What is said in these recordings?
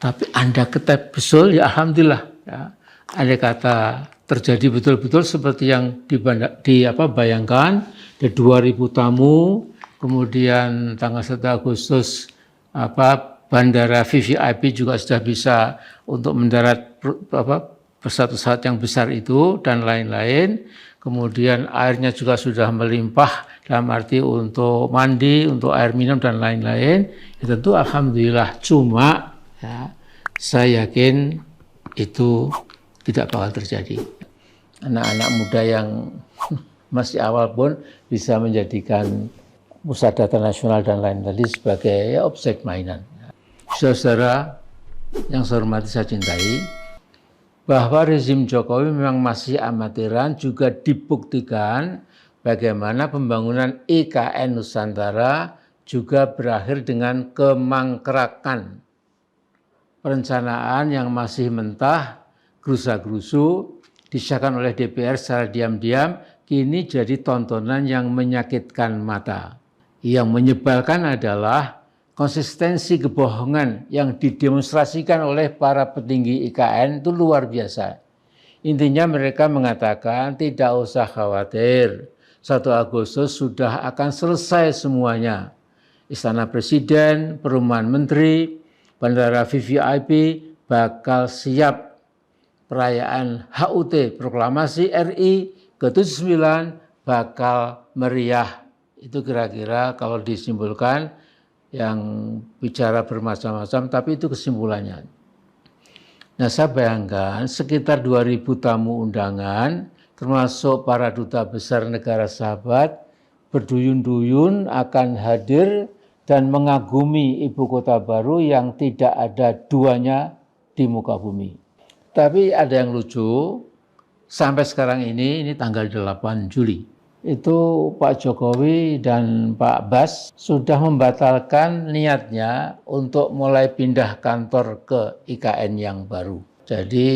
Tapi Anda ketahui betul, ya alhamdulillah. Ya. Andai kata terjadi betul-betul seperti yang bayangkan, ada 2.000 tamu, kemudian tanggal 1 Agustus bandara VVIP juga sudah bisa untuk mendarat pesawat-pesawat yang besar itu dan lain-lain. Kemudian airnya juga sudah melimpah dalam arti untuk mandi, untuk air minum dan lain-lain. Ya tentu alhamdulillah, cuma ya, saya yakin itu tidak bakal terjadi. Anak-anak muda yang masih awal pun bisa menjadikan pusat data nasional dan lain tadi sebagai objek mainan. Saudara yang saya hormati, saya cintai, bahwa rezim Jokowi memang masih amatiran juga dibuktikan bagaimana pembangunan IKN Nusantara juga berakhir dengan kemangkrakan. Perencanaan yang masih mentah, gerusa-gerusu, disahkan oleh DPR secara diam-diam, kini jadi tontonan yang menyakitkan mata. Yang menyebalkan adalah konsistensi kebohongan yang didemonstrasikan oleh para petinggi IKN itu luar biasa. Intinya mereka mengatakan tidak usah khawatir, 1 Agustus sudah akan selesai semuanya. Istana Presiden, perumahan menteri, bandara VVIP bakal siap. Perayaan HUT Proklamasi RI ke-79 bakal meriah. Itu kira-kira kalau disimpulkan yang bicara bermacam-macam, tapi itu kesimpulannya. Nah, saya bayangkan sekitar 2.000 tamu undangan, termasuk para duta besar negara sahabat, berduyun-duyun akan hadir dan mengagumi ibu kota baru yang tidak ada duanya di muka bumi. Tapi ada yang lucu, sampai sekarang ini tanggal 8 Juli, itu Pak Jokowi dan Pak Bas sudah membatalkan niatnya untuk mulai pindah kantor ke IKN yang baru. Jadi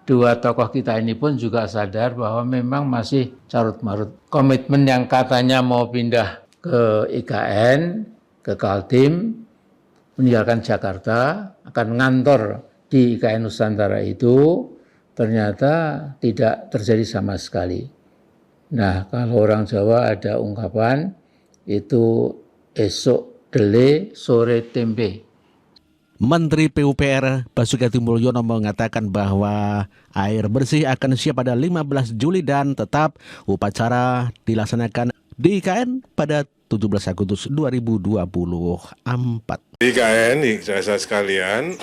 dua tokoh kita ini pun juga sadar bahwa memang masih carut-marut. Komitmen yang katanya mau pindah ke IKN, ke Kaltim, meninggalkan Jakarta, akan ngantor di IKN Nusantara itu ternyata tidak terjadi sama sekali. Nah, kalau orang Jawa ada ungkapan itu esok dele sore tempe. Menteri PUPR Basuki Hadimulyono mengatakan bahwa air bersih akan siap pada 15 Juli dan tetap upacara dilaksanakan di IKN pada 17 Agustus 2024. Di IKN, saya sekalian,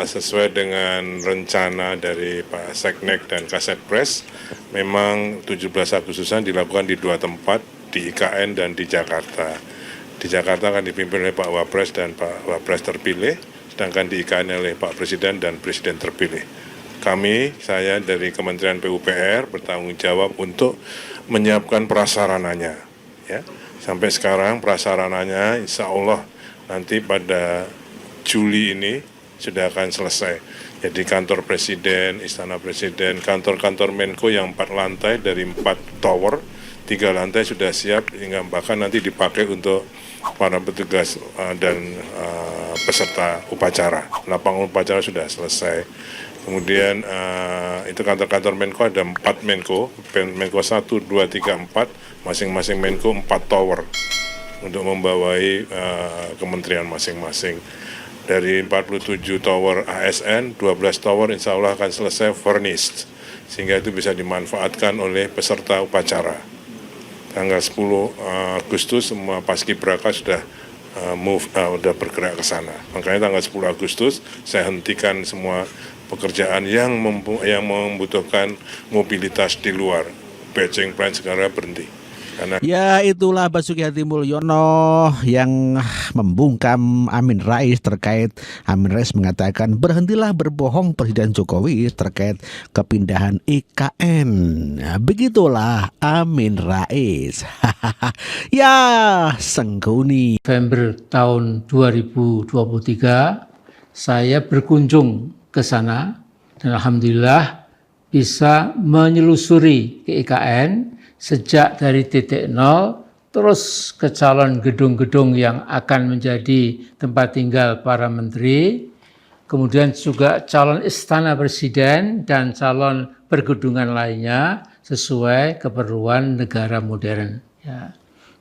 sesuai dengan rencana dari Pak Seknek dan Kasetpres, memang 17 Agustusan dilakukan di 2 tempat, di IKN dan di Jakarta. Di Jakarta akan dipimpin oleh Pak Wapres dan Pak Wapres terpilih, sedangkan di IKN oleh Pak Presiden dan Presiden terpilih. Saya dari Kementerian PUPR bertanggung jawab untuk menyiapkan prasarananya. Ya. Sampai sekarang prasarananya insya Allah nanti pada Juli ini sudah akan selesai. Jadi kantor Presiden, Istana Presiden, kantor-kantor Menko yang 4 lantai dari 4 tower, 3 lantai sudah siap, hingga bahkan nanti dipakai untuk para petugas dan peserta upacara. Lapangan upacara sudah selesai. Kemudian itu kantor-kantor Menko ada 4 Menko, Menko 1, 2, 3, 4, masing-masing Menko 4 tower untuk membawai kementerian masing-masing. Dari 47 tower ASN, 12 tower insya Allah akan selesai furnished, sehingga itu bisa dimanfaatkan oleh peserta upacara. Tanggal 10 Agustus semua paskibraka sudah sudah bergerak ke sana. Makanya tanggal 10 Agustus saya hentikan semua pekerjaan yang membutuhkan mobilitas di luar. Batching plan sekarang berhenti. Ya, itulah Basuki Hadimulyono yang membungkam Amin Rais terkait Amin Rais mengatakan berhentilah berbohong Presiden Jokowi terkait kepindahan IKN. Nah, begitulah Amin Rais. Ya, sengguni. November tahun 2023 saya berkunjung ke sana dan alhamdulillah bisa menyelusuri ke IKN sejak dari titik nol terus ke calon gedung-gedung yang akan menjadi tempat tinggal para menteri, kemudian juga calon istana presiden dan calon pergedungan lainnya sesuai keperluan negara modern. Ya.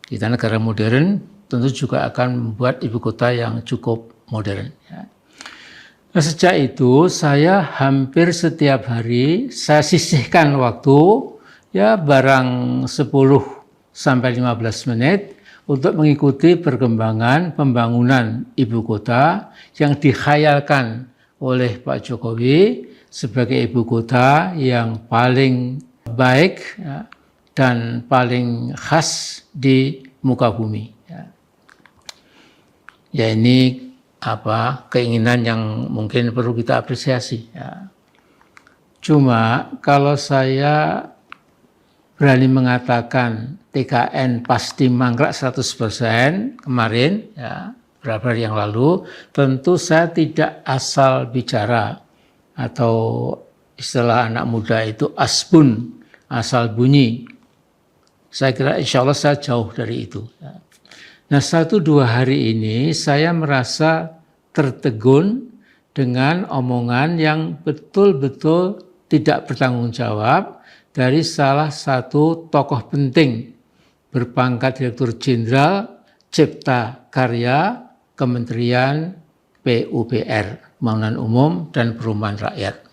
Kita negara modern tentu juga akan membuat ibu kota yang cukup modern. Ya. Nah, sejak itu saya hampir setiap hari saya sisihkan waktu ya barang 10 sampai 15 menit untuk mengikuti perkembangan pembangunan ibu kota yang dikhayalkan oleh Pak Jokowi sebagai ibu kota yang paling baik ya, dan paling khas di muka bumi. Ya ini keinginan yang mungkin perlu kita apresiasi. Ya. Cuma kalau saya berani mengatakan TKN pasti mangkrak 100% kemarin, ya, beberapa hari yang lalu, tentu saya tidak asal bicara atau istilah anak muda itu asbun, asal bunyi. Saya kira insya Allah saya jauh dari itu. Ya. Nah 1-2 hari ini saya merasa tertegun dengan omongan yang betul-betul tidak bertanggung jawab dari salah satu tokoh penting berpangkat Direktur Jenderal Cipta Karya Kementerian PUPR, Pembangunan Umum dan Perumahan Rakyat.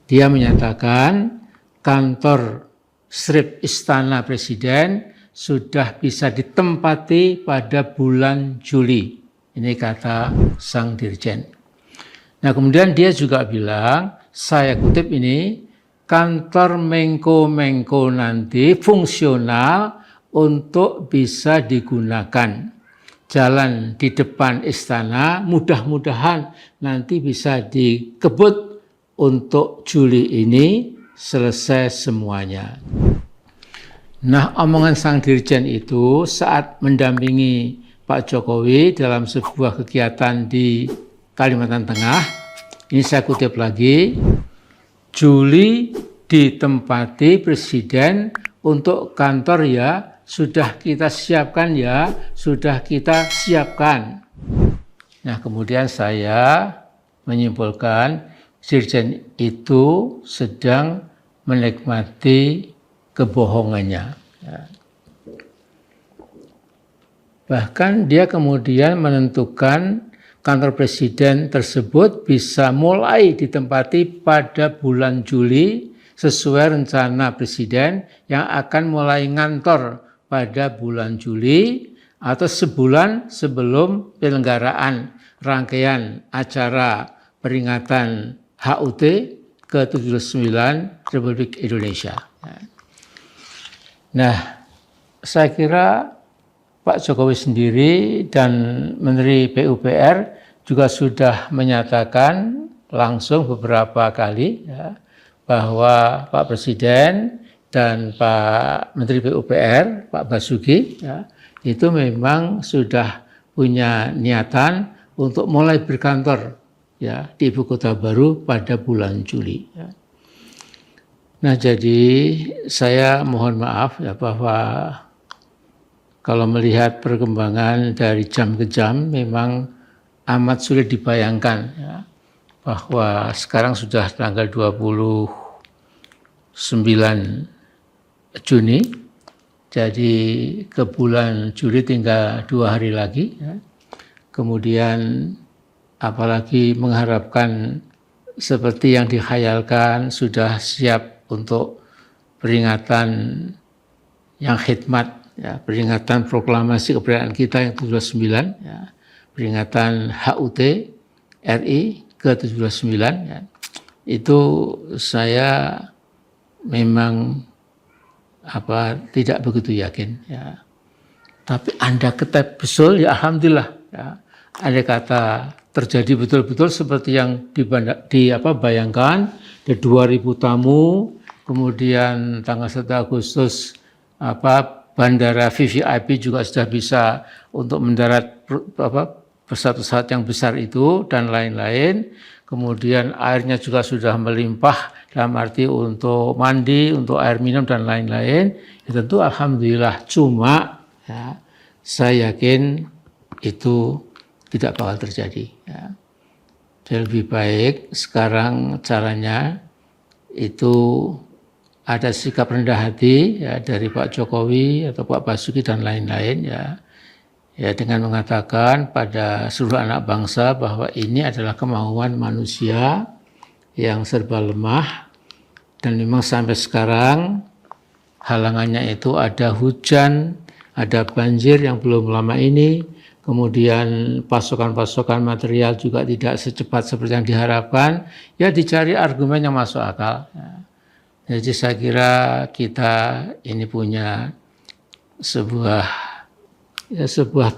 Dia menyatakan kantor strip Istana Presiden sudah bisa ditempati pada bulan Juli. Ini kata sang dirjen. Nah kemudian dia juga bilang, saya kutip ini, kantor Menko nanti fungsional untuk bisa digunakan. Jalan di depan istana mudah-mudahan nanti bisa dikebut untuk Juli ini selesai semuanya. Nah, omongan sang dirjen itu saat mendampingi Pak Jokowi dalam sebuah kegiatan di Kalimantan Tengah, ini saya kutip lagi, Juli ditempati Presiden untuk kantor ya, sudah kita siapkan ya, sudah kita siapkan. Nah, kemudian saya menyimpulkan dirjen itu sedang menikmati kebohongannya. Bahkan dia kemudian menentukan kantor presiden tersebut bisa mulai ditempati pada bulan Juli sesuai rencana presiden yang akan mulai ngantor pada bulan Juli atau sebulan sebelum penyelenggaraan rangkaian acara peringatan HUT ke-79 Republik Indonesia. Nah, saya kira Pak Jokowi sendiri dan Menteri PUPR juga sudah menyatakan langsung beberapa kali ya, bahwa Pak Presiden dan Pak Menteri PUPR, Pak Basuki, ya, itu memang sudah punya niatan untuk mulai berkantor ya, di Ibu Kota Baru pada bulan Juli. Ya. Nah, jadi saya mohon maaf ya bahwa kalau melihat perkembangan dari jam ke jam memang amat sulit dibayangkan ya, bahwa sekarang sudah tanggal 29 Juni, jadi ke bulan Juli tinggal 2 hari lagi. Ya. Kemudian apalagi mengharapkan seperti yang dikhayalkan sudah siap untuk peringatan yang khidmat, ya, peringatan proklamasi kemerdekaan kita yang ke-79, ya, peringatan HUT RI ke-79, ya, itu saya memang tidak begitu yakin. Ya. Tapi Anda ketep besul, ya alhamdulillah. Ya. Andai kata terjadi betul-betul seperti yang bayangkan, ada 2.000 tamu, kemudian tanggal 1 Agustus bandara VVIP juga sudah bisa untuk mendarat pesawat-pesawat yang besar itu dan lain-lain. Kemudian airnya juga sudah melimpah dalam arti untuk mandi, untuk air minum dan lain-lain. Ya tentu alhamdulillah. Cuma ya, saya yakin itu tidak bakal terjadi. Ya. Jadi lebih baik sekarang caranya itu ada sikap rendah hati ya, dari Pak Jokowi atau Pak Basuki dan lain-lain ya dengan mengatakan pada seluruh anak bangsa bahwa ini adalah kemauan manusia yang serba lemah, dan memang sampai sekarang halangannya itu ada hujan, ada banjir yang belum lama ini, kemudian pasokan-pasokan material juga tidak secepat seperti yang diharapkan, ya dicari argumen yang masuk akal. Jadi saya kira kita ini punya sebuah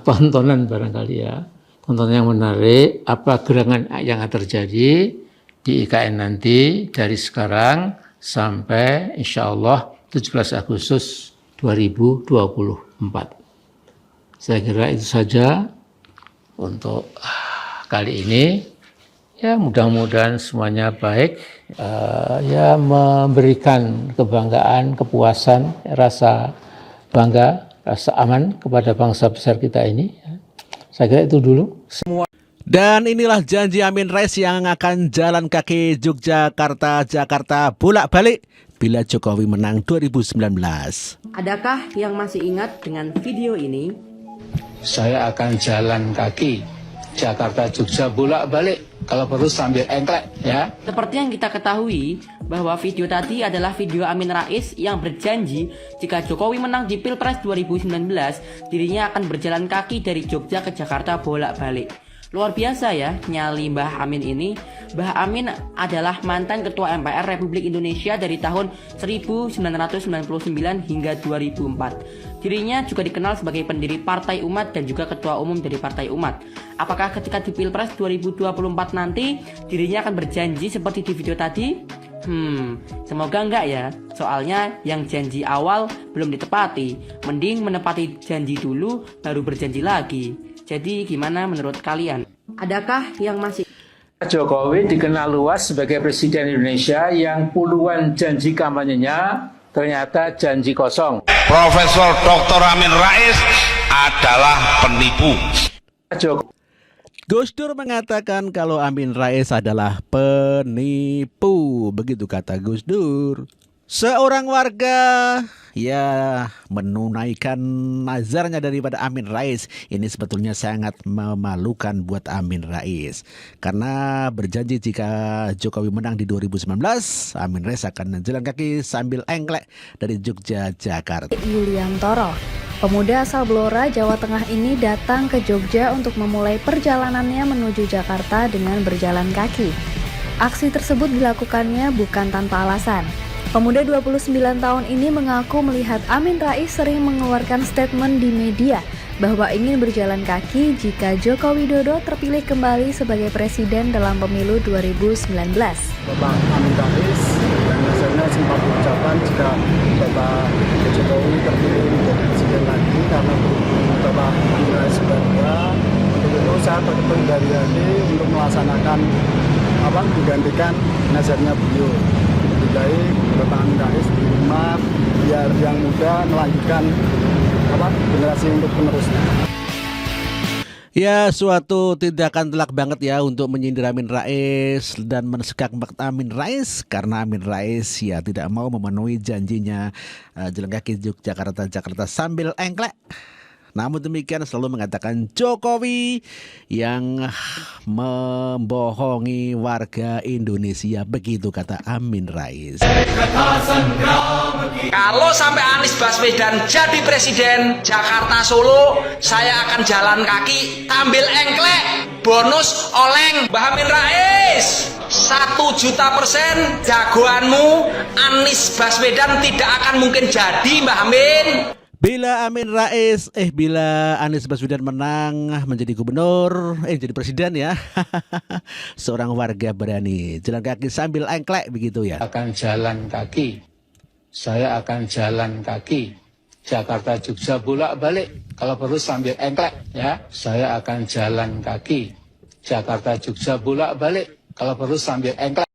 tontonan barangkali ya, tontonan yang menarik, apa gerangan yang akan terjadi di IKN nanti dari sekarang sampai insya Allah 17 Agustus 2024. Saya kira itu saja untuk kali ini. Ya mudah-mudahan semuanya baik, ya memberikan kebanggaan, kepuasan, rasa bangga, rasa aman kepada bangsa besar kita ini. Saya kira itu dulu. Dan inilah janji Amin Rais yang akan jalan kaki Jakarta bolak-balik bila Jokowi menang 2019. Adakah yang masih ingat dengan video ini? Saya akan jalan kaki Jakarta Jogja bolak-balik, kalau perlu sambil engklek ya. Seperti yang kita ketahui bahwa video tadi adalah video Amin Rais yang berjanji jika Jokowi menang di Pilpres 2019, dirinya akan berjalan kaki dari Jogja ke Jakarta bolak-balik. Luar biasa ya nyali Mbah Amin ini. Mbah Amin adalah mantan Ketua MPR Republik Indonesia dari tahun 1999 hingga 2004. Dirinya juga dikenal sebagai pendiri Partai Umat dan juga Ketua Umum dari Partai Umat. Apakah ketika di Pilpres 2024 nanti dirinya akan berjanji seperti di video tadi? Semoga enggak ya. Soalnya yang janji awal belum ditepati. Mending menepati janji dulu baru berjanji lagi. Jadi gimana menurut kalian? Adakah yang masih... Jokowi dikenal luas sebagai Presiden Indonesia yang puluhan janji kampanyenya ternyata janji kosong. Profesor Dr. Amin Rais adalah penipu. Gus Dur mengatakan kalau Amin Rais adalah penipu. Begitu kata Gus Dur. Seorang warga ya menunaikan nazarnya daripada Amin Rais. Ini sebetulnya sangat memalukan buat Amin Rais. Karena berjanji jika Jokowi menang di 2019, Amin Rais akan jalan kaki sambil engklek dari Jogja, Jakarta. Yuliantoro, pemuda asal Blora, Jawa Tengah ini datang ke Jogja untuk memulai perjalanannya menuju Jakarta dengan berjalan kaki. Aksi tersebut dilakukannya bukan tanpa alasan. Pemuda 29 tahun ini mengaku melihat Amin Rais sering mengeluarkan statement di media bahwa ingin berjalan kaki jika Joko Widodo terpilih kembali sebagai presiden dalam pemilu 2019. Bapak Amin Rais dan hasilnya sempat mengucapkan jika Bapak Jokowi terpilih menjadi presiden lagi karena Bapak Amin Rais sudah tua. Untuk itu saya berkebun dari hati untuk melaksanakan menggantikan nazarnya beliau. Lebih baik Bapak Amin Rais di rumah biar yang muda melanjutkan generasi untuk penerusnya. Ya, suatu tindakan telak banget ya untuk menyindir Amin Rais dan mensekak Amin Rais karena Amin Rais ya tidak mau memenuhi janjinya jalan kaki Jakarta sambil engklek. Namun demikian selalu mengatakan Jokowi yang membohongi warga Indonesia, begitu kata Amin Rais. Kalau sampai Anies Baswedan jadi presiden Jakarta Solo, saya akan jalan kaki sambil engklek, bonus oleng Mbah Amin Rais. 1.000.000% jagoanmu Anies Baswedan tidak akan mungkin jadi Mbah Amin. Bila Anies Baswedan menang menjadi gubernur, jadi presiden ya. Seorang warga berani jalan kaki sambil engklek begitu ya. Saya akan jalan kaki Jakarta Jogja bolak-balik, kalau perlu sambil engklek ya. Saya akan jalan kaki Jakarta Jogja bolak-balik, kalau perlu sambil engklek.